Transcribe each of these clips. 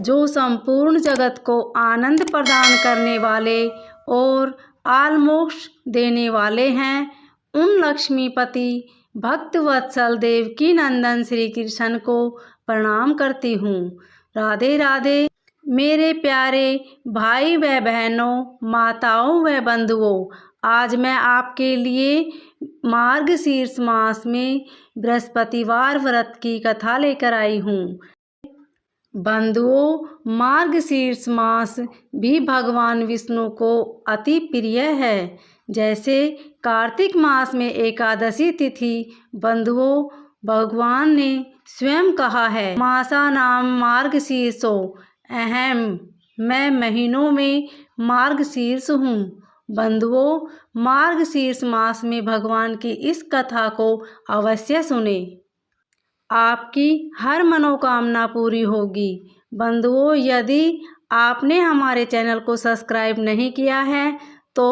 जो संपूर्ण जगत को आनंद प्रदान करने वाले और आलमोक्ष देने वाले हैं, उन लक्ष्मीपति भक्त वत्सल देवकी नंदन श्री कृष्ण को प्रणाम करती हूँ। राधे राधे। मेरे प्यारे भाई व बहनों, माताओं व बंधुओं, आज मैं आपके लिए मार्गशीर्ष मास में बृहस्पतिवार व्रत की कथा लेकर आई हूँ। बंधुओं, मार्गशीर्ष मास भी भगवान विष्णु को अति प्रिय है। जैसे कार्तिक मास में एकादशी तिथि, बंधुओं, भगवान ने स्वयं कहा है, मासा नाम मार्गशीर्षो अहम, मैं महीनों में मार्गशीर्ष हूँ। बंधुओं, मार्गशीर्ष मास में भगवान की इस कथा को अवश्य सुने, आपकी हर मनोकामना पूरी होगी। बंधुओं, यदि आपने हमारे चैनल को सब्सक्राइब नहीं किया है तो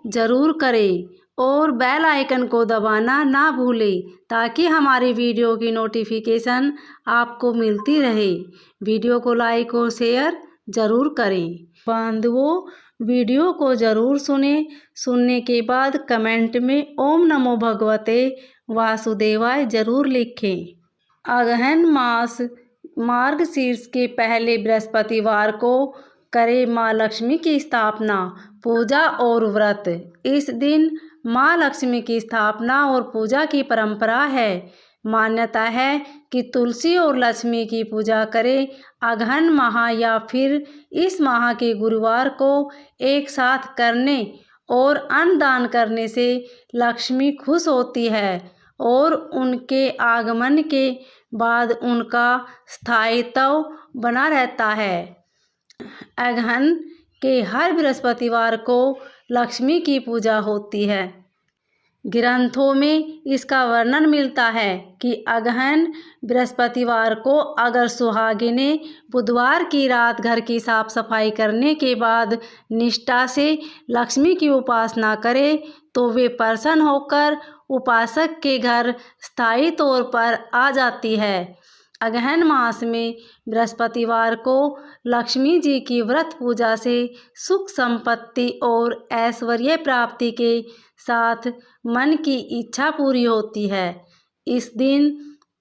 ज़रूर करें और बेल आइकन को दबाना ना भूलें, ताकि हमारी वीडियो की नोटिफिकेशन आपको मिलती रहे। वीडियो को लाइक और शेयर ज़रूर करें। बंधुओं, वीडियो को ज़रूर सुनने के बाद कमेंट में ओम नमो भगवते वासुदेवाय ज़रूर लिखें। अगहन मास मार्गशीर्ष के पहले बृहस्पतिवार को करें माँ लक्ष्मी की स्थापना, पूजा और व्रत। इस दिन माँ लक्ष्मी की स्थापना और पूजा की परंपरा है। मान्यता है कि तुलसी और लक्ष्मी की पूजा करें। अगहन माह या फिर इस माह के गुरुवार को एक साथ करने और अन्न दान करने से लक्ष्मी खुश होती है और उनके आगमन के बाद उनका स्थायित्व बना रहता है। अगहन के हर बृहस्पतिवार को लक्ष्मी की पूजा होती है। ग्रंथों में इसका वर्णन मिलता है कि अगहन बृहस्पतिवार को अगर सुहागिनें बुधवार की रात घर की साफ सफाई करने के बाद निष्ठा से लक्ष्मी की उपासना करें तो वे प्रसन्न होकर उपासक के घर स्थायी तौर पर आ जाती है। अगहन मास में बृहस्पतिवार को लक्ष्मी जी की व्रत पूजा से सुख संपत्ति और ऐश्वर्य प्राप्ति के साथ मन की इच्छा पूरी होती है। इस दिन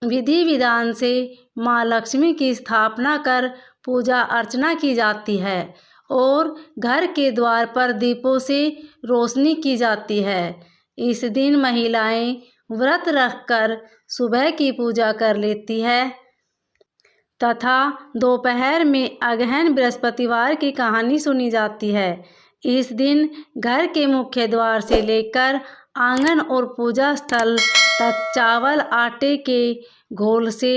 विधि विधान से माँ लक्ष्मी की स्थापना कर पूजा अर्चना की जाती है और घर के द्वार पर दीपों से रोशनी की जाती है। इस दिन महिलाएं व्रत रखकर सुबह की पूजा कर लेती है तथा दोपहर में अगहन बृहस्पतिवार की कहानी सुनी जाती है। इस दिन घर के मुख्य द्वार से लेकर आंगन और पूजा स्थल तक चावल आटे के घोल से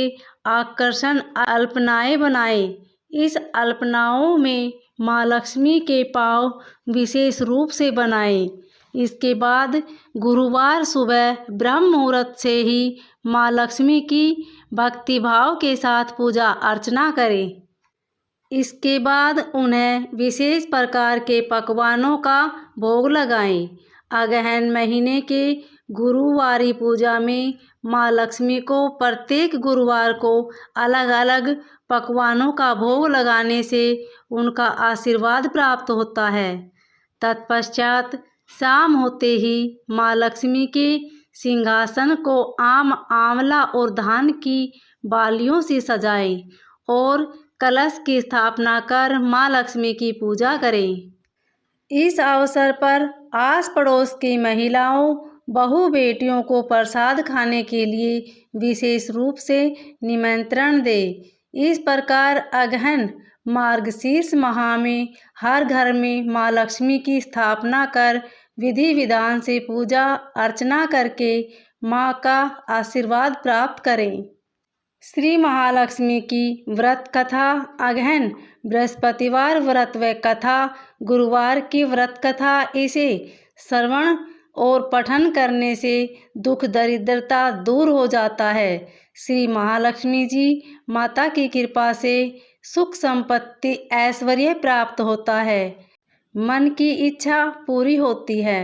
आकर्षण अल्पनाएं बनाएं। इस अल्पनाओं में माँ लक्ष्मी के पाँव विशेष रूप से बनाएं। इसके बाद गुरुवार सुबह ब्रह्म मुहूर्त से ही माँ लक्ष्मी की भक्तिभाव के साथ पूजा अर्चना करें। इसके बाद उन्हें विशेष प्रकार के पकवानों का भोग लगाएं। अगहन महीने के गुरुवारी पूजा में माँ लक्ष्मी को प्रत्येक गुरुवार को अलग अलग पकवानों का भोग लगाने से उनका आशीर्वाद प्राप्त होता है। तत्पश्चात शाम होते ही माँ लक्ष्मी के सिंहासन को आम, आंवला और धान की बालियों से सजाएं और कलश की स्थापना कर माँ लक्ष्मी की पूजा करें। इस अवसर पर आस पड़ोस की महिलाओं, बहू बेटियों को प्रसाद खाने के लिए विशेष रूप से निमंत्रण दें। इस प्रकार अगहन मार्गशीर्ष माह में हर घर में माँ लक्ष्मी की स्थापना कर विधि विधान से पूजा अर्चना करके माँ का आशीर्वाद प्राप्त करें। श्री महालक्ष्मी की व्रत कथा। अगहन बृहस्पतिवार व्रत व कथा। गुरुवार की व्रत कथा। इसे श्रवण और पठन करने से दुख दरिद्रता दूर हो जाता है। श्री महालक्ष्मी जी माता की कृपा से सुख संपत्ति ऐश्वर्य प्राप्त होता है, मन की इच्छा पूरी होती है।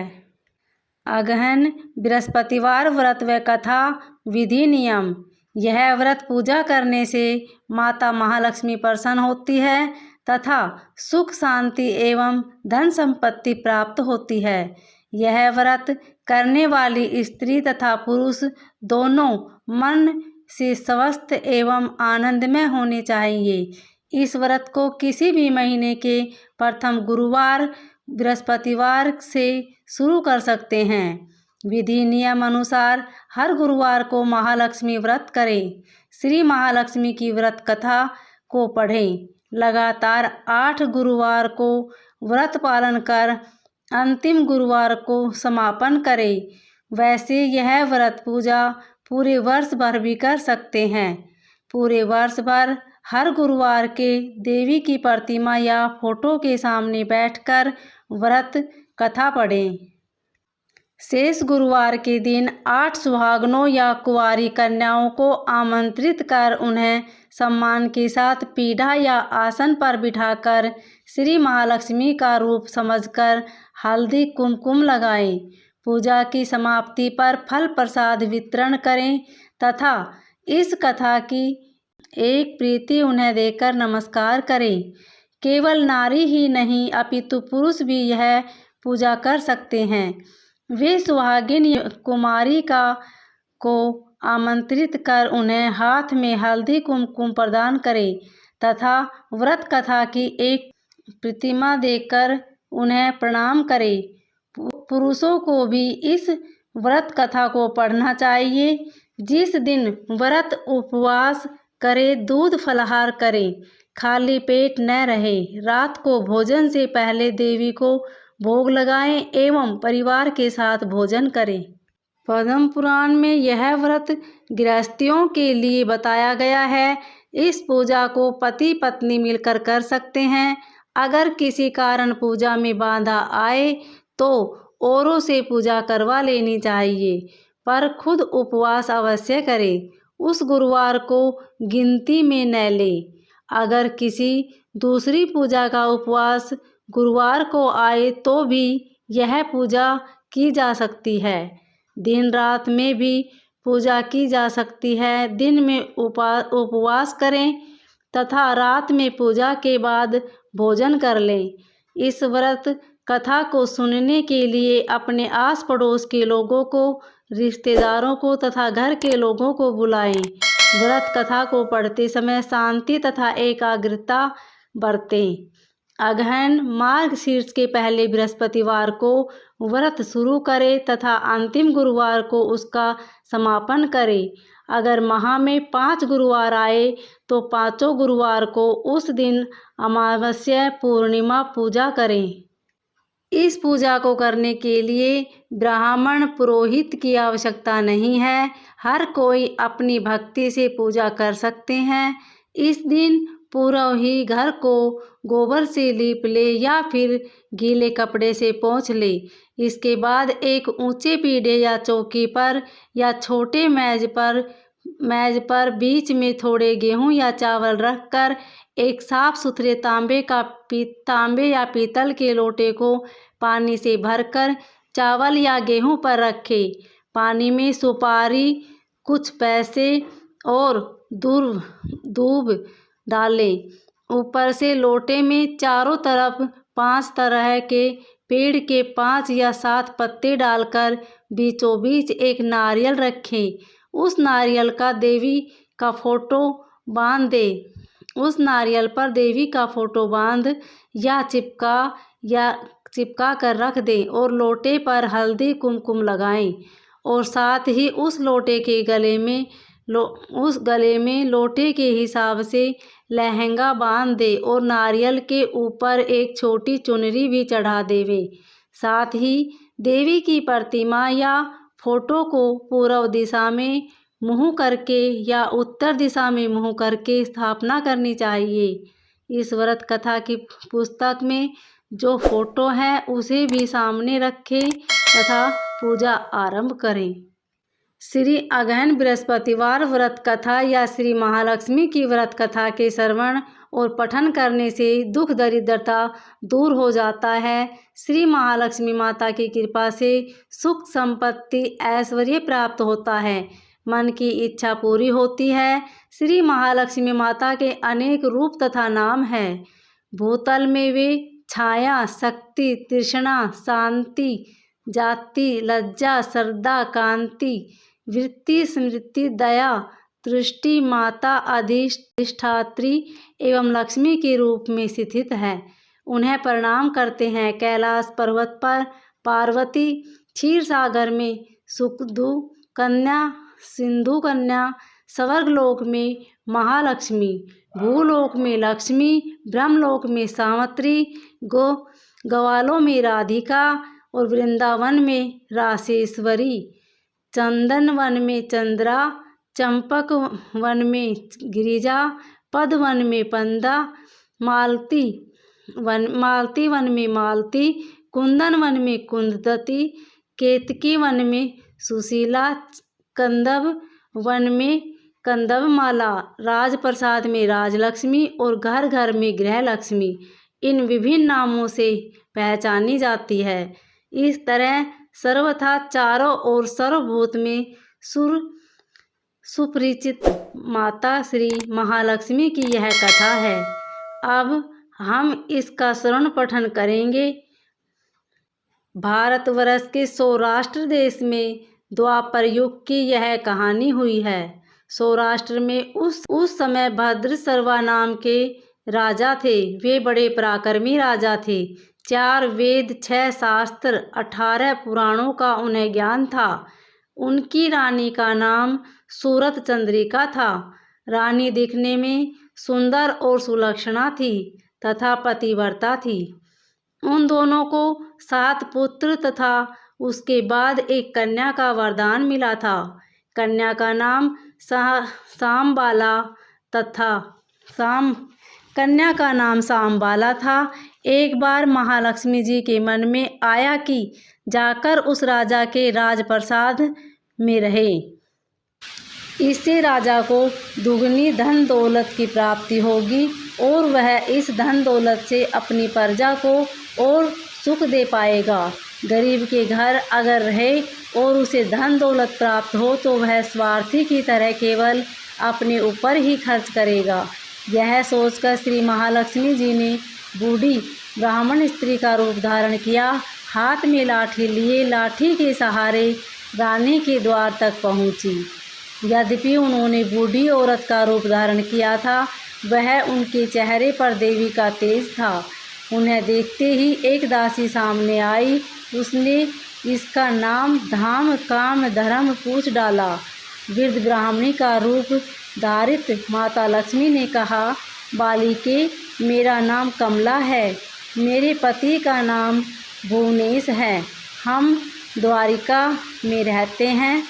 अगहन बृहस्पतिवार व्रत व कथा। विधि नियम। यह व्रत पूजा करने से माता महालक्ष्मी प्रसन्न होती है तथा सुख शांति एवं धन संपत्ति प्राप्त होती है। यह व्रत करने वाली स्त्री तथा पुरुष दोनों मन से स्वस्थ एवं आनंदमय होने चाहिए। इस व्रत को किसी भी महीने के प्रथम गुरुवार बृहस्पतिवार से शुरू कर सकते हैं। विधि नियम अनुसार हर गुरुवार को महालक्ष्मी व्रत करें। श्री महालक्ष्मी की व्रत कथा को पढ़ें। लगातार 8 गुरुवार को व्रत पालन कर अंतिम गुरुवार को समापन करें। वैसे यह व्रत पूजा पूरे वर्ष भर भी कर सकते हैं। पूरे वर्ष भर हर गुरुवार के देवी की प्रतिमा या फोटो के सामने बैठकर व्रत कथा पढ़ें। शेष गुरुवार के दिन 8 सुहागनों या कुंवारी कन्याओं को आमंत्रित कर उन्हें सम्मान के साथ पीढ़ा या आसन पर बिठाकर श्री महालक्ष्मी का रूप समझकर हल्दी कुमकुम लगाएं। पूजा की समाप्ति पर फल प्रसाद वितरण करें तथा इस कथा की एक प्रीति उन्हें देकर नमस्कार करें। केवल नारी ही नहीं अपितु पुरुष भी यह पूजा कर सकते हैं। वे सुहागिन कुमारी को आमंत्रित कर उन्हें हाथ में हल्दी कुमकुम प्रदान करें तथा व्रत कथा की एक प्रतिमा देकर उन्हें प्रणाम करें। पुरुषों को भी इस व्रत कथा को पढ़ना चाहिए। जिस दिन व्रत उपवास करें, दूध फलाहार करें, खाली पेट न रहे। रात को भोजन से पहले देवी को भोग लगाएं एवं परिवार के साथ भोजन करें। पद्म पुराण में यह व्रत गृहस्थियों के लिए बताया गया है। इस पूजा को पति पत्नी मिलकर कर सकते हैं। अगर किसी कारण पूजा में बाधा आए तो औरों से पूजा करवा लेनी चाहिए, पर खुद उपवास अवश्य करें। उस गुरुवार को गिनती में न लें। अगर किसी दूसरी पूजा का उपवास गुरुवार को आए तो भी यह पूजा की जा सकती है। दिन रात में भी पूजा की जा सकती है। दिन में उपवास करें तथा रात में पूजा के बाद भोजन कर लें। इस व्रत कथा को सुनने के लिए अपने आस पड़ोस के लोगों को, रिश्तेदारों को तथा घर के लोगों को बुलाएं। व्रत कथा को पढ़ते समय शांति तथा एकाग्रता बरतें। अगहन मार्गशीर्ष के पहले बृहस्पतिवार को व्रत शुरू करें तथा अंतिम गुरुवार को उसका समापन करें। अगर माह में 5 गुरुवार आए तो 5 गुरुवार को उस दिन अमावस्या, पूर्णिमा पूजा करें। इस पूजा को करने के लिए ब्राह्मण पुरोहित की आवश्यकता नहीं है। हर कोई अपनी भक्ति से पूजा कर सकते हैं। इस दिन पूरा ही घर को गोबर से लीप ले या फिर गीले कपड़े से पोंछ ले। इसके बाद एक ऊंचे पीढ़े या चौकी पर या छोटे मेज पर बीच में थोड़े गेहूं या चावल रखकर एक साफ सुथरे तांबे या पीतल के लोटे को पानी से भरकर चावल या गेहूं पर रखें। पानी में सुपारी, कुछ पैसे और दूब डालें। ऊपर से लोटे में चारों तरफ 5 तरह के पेड़ के 5 या 7 पत्ते डालकर बीचों बीच एक नारियल रखें। उस नारियल का देवी का फोटो बांध दें। उस नारियल पर देवी का फोटो बांध या चिपका कर रख दें और लोटे पर हल्दी कुमकुम लगाएं और साथ ही उस लोटे के गले में लोटे के हिसाब से लहंगा बांध दे और नारियल के ऊपर एक छोटी चुनरी भी चढ़ा देवे। साथ ही देवी की प्रतिमा या फोटो को पूर्व दिशा में मुँह करके या उत्तर दिशा में मुँह करके स्थापना करनी चाहिए। इस व्रत कथा की पुस्तक में जो फोटो है उसे भी सामने रखें तथा पूजा आरंभ करें। श्री अगहन बृहस्पतिवार व्रत कथा या श्री महालक्ष्मी की व्रत कथा के श्रवण और पठन करने से दुख दरिद्रता दूर हो जाता है। श्री महालक्ष्मी माता की कृपा से सुख संपत्ति ऐश्वर्य प्राप्त होता है। मन की इच्छा पूरी होती है। श्री महालक्ष्मी माता के अनेक रूप तथा नाम हैं। भूतल में वे छाया, शक्ति, तृष्णा, शांति, जाति, लज्जा, श्रद्धा, कांति, वृत्ति, स्मृति, दया, तुष्टि, माता, अधिष्ठात्री एवं लक्ष्मी के रूप में स्थित है। उन्हें प्रणाम करते हैं। कैलाश पर्वत पर पार्वती, क्षीर सागर में सुखदु कन्या, सिंधु कन्या, स्वर्गलोक में महालक्ष्मी, भूलोक में लक्ष्मी, ब्रह्मलोक में सावित्री, ग्वालों में राधिका और वृंदावन में रासेश्वरी, चंदन वन में चंद्रा, चंपक वन में गिरिजा, पद वन में पंदा, मालती वन में मालती, कुंदन वन में कुंदती, केतकी वन में सुशीला, कंदव वन में कंदवमाला, राजप्रसाद में राजलक्ष्मी और घर घर में गृहलक्ष्मी इन विभिन्न नामों से पहचानी जाती है। इस तरह सर्वथा चारों ओर सर्वभूत में सुपरिचित माता श्री महालक्ष्मी की यह कथा है। अब हम इसका श्रवण पठन करेंगे। भारतवर्ष के सौराष्ट्र देश में द्वापर युग की यह कहानी हुई है। सौराष्ट्र में उस समय भद्रसर्वा नाम के राजा थे। वे बड़े पराक्रमी राजा थे। 4 वेद, 6 शास्त्र, 18 पुराणों का उन्हें ज्ञान था। उनकी रानी का नाम सूरत चंद्रिका था। रानी दिखने में सुंदर और सुलक्षणा थी तथा पतिव्रता थी। उन दोनों को 7 पुत्र तथा उसके बाद एक कन्या का वरदान मिला था। कन्या का नाम सांबाला था। एक बार महालक्ष्मी जी के मन में आया कि जाकर उस राजा के राजप्रसाद में रहे। इससे राजा को दुगनी धन दौलत की प्राप्ति होगी और वह इस धन दौलत से अपनी प्रजा को और सुख दे पाएगा। गरीब के घर अगर रहे और उसे धन दौलत प्राप्त हो तो वह स्वार्थी की तरह केवल अपने ऊपर ही खर्च करेगा। यह सोचकर श्री महालक्ष्मी जी ने बूढ़ी ब्राह्मण स्त्री का रूप धारण किया। हाथ में लाठी लिए लाठी के सहारे रानी के द्वार तक पहुंची। यद्यपि उन्होंने बूढ़ी औरत का रूप धारण किया था, वह उनके चेहरे पर देवी का तेज था। उन्हें देखते ही एक दासी सामने आई। उसने इसका नाम धाम, काम, धर्म पूछ डाला। वृद्ध ब्राह्मणी का रूप धारित माता लक्ष्मी ने कहा, बालिके, मेरा नाम कमला है। मेरे पति का नाम भुवनेश है। हम द्वारिका में रहते हैं।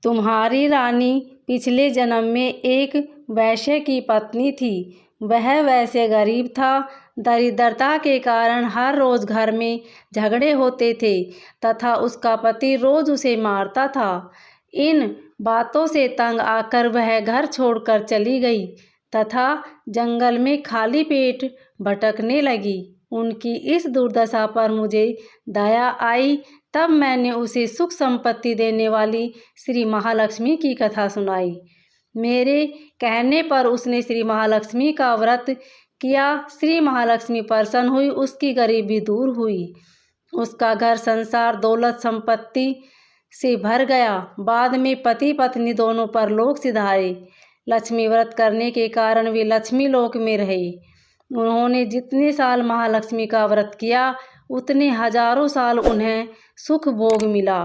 तुम्हारी रानी पिछले जन्म में एक वैश्य की पत्नी थी। वह वैसे गरीब था। दरिद्रता के कारण हर रोज़ घर में झगड़े होते थे तथा उसका पति रोज़ उसे मारता था। इन बातों से तंग आकर वह घर छोड़कर चली गई तथा जंगल में खाली पेट भटकने लगी। उनकी इस दुर्दशा पर मुझे दया आई। तब मैंने उसे सुख संपत्ति देने वाली श्री महालक्ष्मी की कथा सुनाई। मेरे कहने पर उसने श्री महालक्ष्मी का व्रत किया। श्री महालक्ष्मी प्रसन्न हुई। उसकी गरीबी दूर हुई। उसका घर संसार दौलत संपत्ति से भर गया। बाद में पति पत्नी दोनों परलोक सिधारे। लक्ष्मी व्रत करने के कारण वे लक्ष्मी लोक में रहे। उन्होंने जितने साल महालक्ष्मी का व्रत किया उतने हजारों साल उन्हें सुख भोग मिला।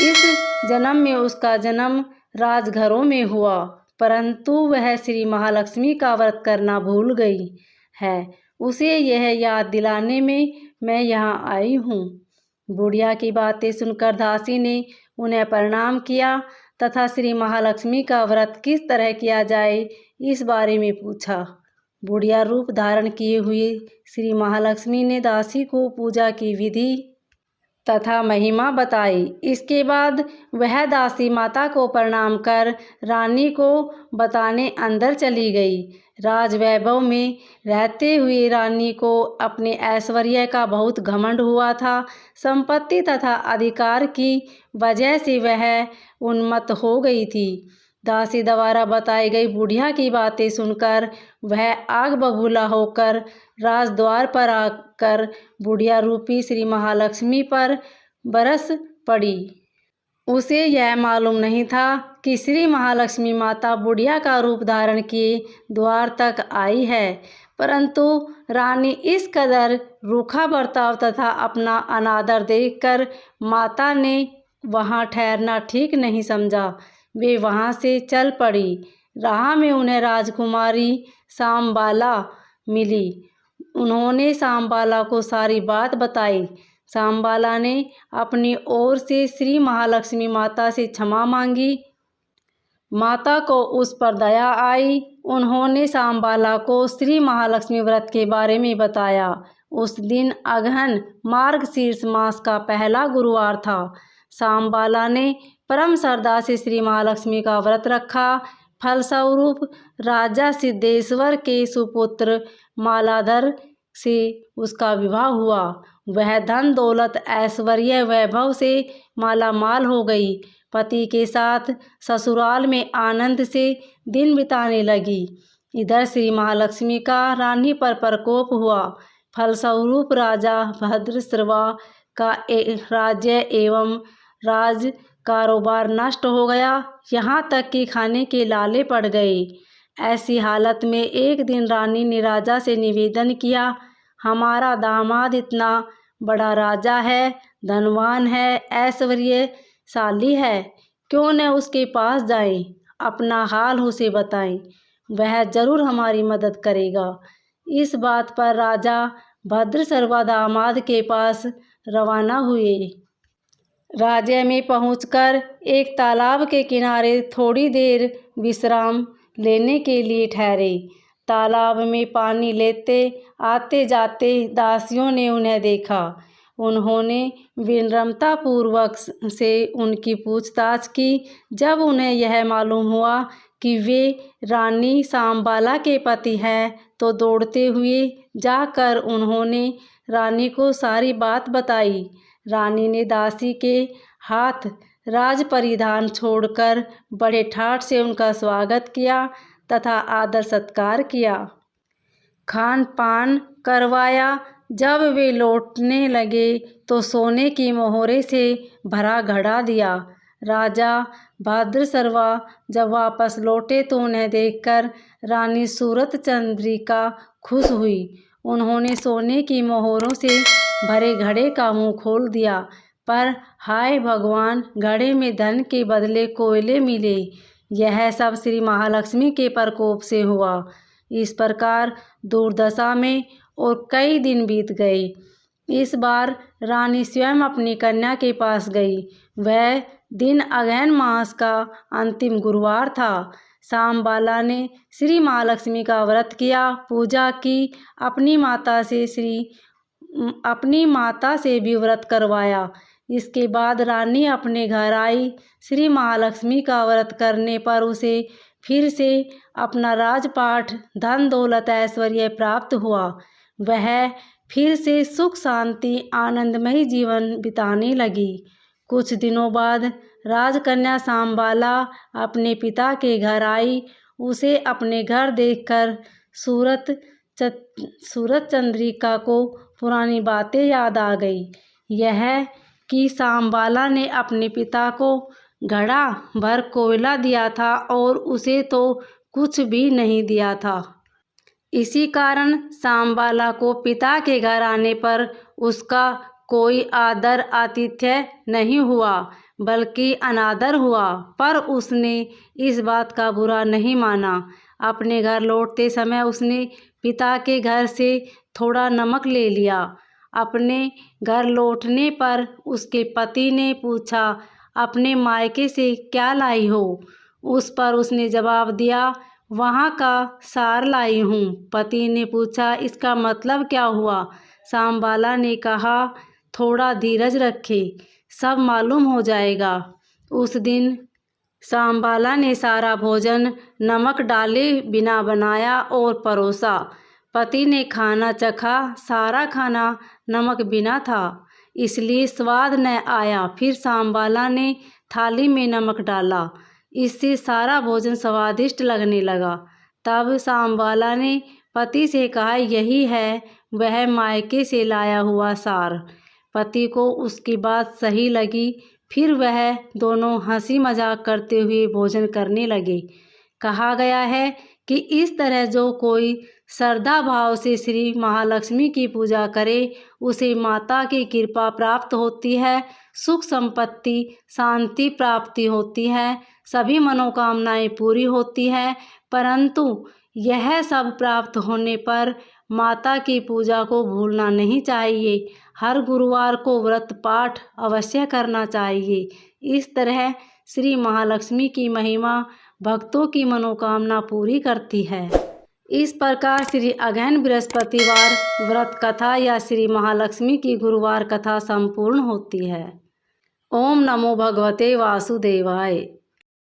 इस जन्म में उसका जन्म राजघरों में हुआ, परंतु वह श्री महालक्ष्मी का व्रत करना भूल गई है। उसे यह याद दिलाने में मैं यहाँ आई हूँ। बुढ़िया की बातें सुनकर दासी ने उन्हें प्रणाम किया तथा श्री महालक्ष्मी का व्रत किस तरह किया जाए इस बारे में पूछा। बुढ़िया रूप धारण किए हुए श्री महालक्ष्मी ने दासी को पूजा की विधि तथा महिमा बताई। इसके बाद वह दासी माता को प्रणाम कर रानी को बताने अंदर चली गई। राजवैभव में रहते हुए रानी को अपने ऐश्वर्य का बहुत घमंड हुआ था। संपत्ति तथा अधिकार की वजह से वह उन्मत्त हो गई थी। दासी द्वारा बताई गई बुढ़िया की बातें सुनकर वह आग बबूला होकर राजद्वार पर आकर बुढ़िया रूपी श्री महालक्ष्मी पर बरस पड़ी। उसे यह मालूम नहीं था कि श्री महालक्ष्मी माता बुढ़िया का रूप धारण किए द्वार तक आई है, परंतु रानी इस कदर रूखा बर्ताव तथा अपना अनादर देखकर माता ने वहाँ ठहरना ठीक नहीं समझा। वे वहाँ से चल पड़ी। राह में उन्हें राजकुमारी सांबाला मिली। उन्होंने सांबाला को सारी बात बताई। सांबाला ने अपनी ओर से श्री महालक्ष्मी माता से क्षमा मांगी। माता को उस पर दया आई। उन्होंने सांबाला को श्री महालक्ष्मी व्रत के बारे में बताया। उस दिन अगहन मार्गशीर्ष मास का पहला गुरुवार था। सांबाला ने परम श्रद्धा से श्री महालक्ष्मी का व्रत रखा। फलस्वरूप राजा सिद्धेश्वर के सुपुत्र मालाधर से उसका विवाह हुआ। वह धन दौलत ऐश्वर्य वैभव से मालामाल हो गई। पति के साथ ससुराल में आनंद से दिन बिताने लगी। इधर श्री महालक्ष्मी का रानी पर प्रकोप हुआ। फलस्वरूप राजा भद्रश्रवा का राज्य एवं राज कारोबार नष्ट हो गया। यहाँ तक कि खाने के लाले पड़ गए। ऐसी हालत में एक दिन रानी ने राजा से निवेदन किया, हमारा दामाद इतना बड़ा राजा है, धनवान है, ऐश्वर्यशाली है, क्यों न उसके पास जाएं, अपना हाल उसे बताएं, वह जरूर हमारी मदद करेगा। इस बात पर राजा भद्रश्रवा दामाद के पास रवाना हुए। राज्य में पहुंचकर एक तालाब के किनारे थोड़ी देर विश्राम लेने के लिए ठहरे। तालाब में पानी लेते आते जाते दासियों ने उन्हें देखा। उन्होंने विनम्रतापूर्वक से उनकी पूछताछ की। जब उन्हें यह मालूम हुआ कि वे रानी सांबाला के पति हैं, तो दौड़ते हुए जाकर उन्होंने रानी को सारी बात बताई। रानी ने दासी के हाथ राज परिधान छोड़कर बड़े ठाठ से उनका स्वागत किया तथा आदर सत्कार किया। खान पान करवाया। जब वे लौटने लगे तो सोने की मोहरे से भरा घड़ा दिया। राजा भद्रश्रवा जब वापस लौटे तो उन्हें देखकर रानी सूरत चंद्रिका खुश हुई। उन्होंने सोने की मोहरों से भरे घड़े का मुंह खोल दिया, पर हाय भगवान, घड़े में धन के बदले कोयले मिले। यह सब श्री महालक्ष्मी के प्रकोप से हुआ। इस प्रकार दुर्दशा में और कई दिन बीत गए। इस बार रानी स्वयं अपनी कन्या के पास गई। वह दिन अगहन मास का अंतिम गुरुवार था। सांबाला ने श्री महालक्ष्मी का व्रत किया, पूजा की, अपनी माता से भी व्रत करवाया। इसके बाद रानी अपने घर आई। श्री महालक्ष्मी का व्रत करने पर उसे फिर से अपना राजपाट, धन दौलत, ऐश्वर्य प्राप्त हुआ। वह फिर से सुख शांति आनंदमयी जीवन बिताने लगी। कुछ दिनों बाद राजकन्या सांबाला अपने पिता के घर आई। उसे अपने घर देखकर सूरत चंद्रिका को पुरानी बातें याद आ गई। यह कि सांबाला ने अपने पिता को घड़ा भर कोयला दिया था और उसे तो कुछ भी नहीं दिया था। इसी कारण सांबाला को पिता के घर आने पर उसका कोई आदर आतिथ्य नहीं हुआ, बल्कि अनादर हुआ। पर उसने इस बात का बुरा नहीं माना। अपने घर लौटते समय उसने पिता के घर से थोड़ा नमक ले लिया। अपने घर लौटने पर उसके पति ने पूछा, अपने मायके से क्या लाई हो? उस पर उसने जवाब दिया, वहाँ का सार लाई हूँ। पति ने पूछा, इसका मतलब क्या हुआ? सांबाला ने कहा, थोड़ा धीरज रखें, सब मालूम हो जाएगा। उस दिन सांबाला ने सारा भोजन नमक डाले बिना बनाया और परोसा। पति ने खाना चखा, सारा खाना नमक बिना था, इसलिए स्वाद न आया। फिर सांबाला ने थाली में नमक डाला, इससे सारा भोजन स्वादिष्ट लगने लगा। तब सांबाला ने पति से कहा, यही है वह मायके से लाया हुआ सार। पति को उसकी बात सही लगी। फिर वह दोनों हंसी मजाक करते हुए भोजन करने लगे। कहा गया है कि इस तरह जो कोई श्रद्धा भाव से श्री महालक्ष्मी की पूजा करे, उसे माता की कृपा प्राप्त होती है, सुख संपत्ति शांति प्राप्ति होती है, सभी मनोकामनाएं पूरी होती है। परंतु यह सब प्राप्त होने पर माता की पूजा को भूलना नहीं चाहिए। हर गुरुवार को व्रत पाठ अवश्य करना चाहिए। इस तरह श्री महालक्ष्मी की महिमा भक्तों की मनोकामना पूरी करती है। इस प्रकार श्री अगहन बृहस्पतिवार व्रत कथा या श्री महालक्ष्मी की गुरुवार कथा संपूर्ण होती है। ओम नमो भगवते वासुदेवाय।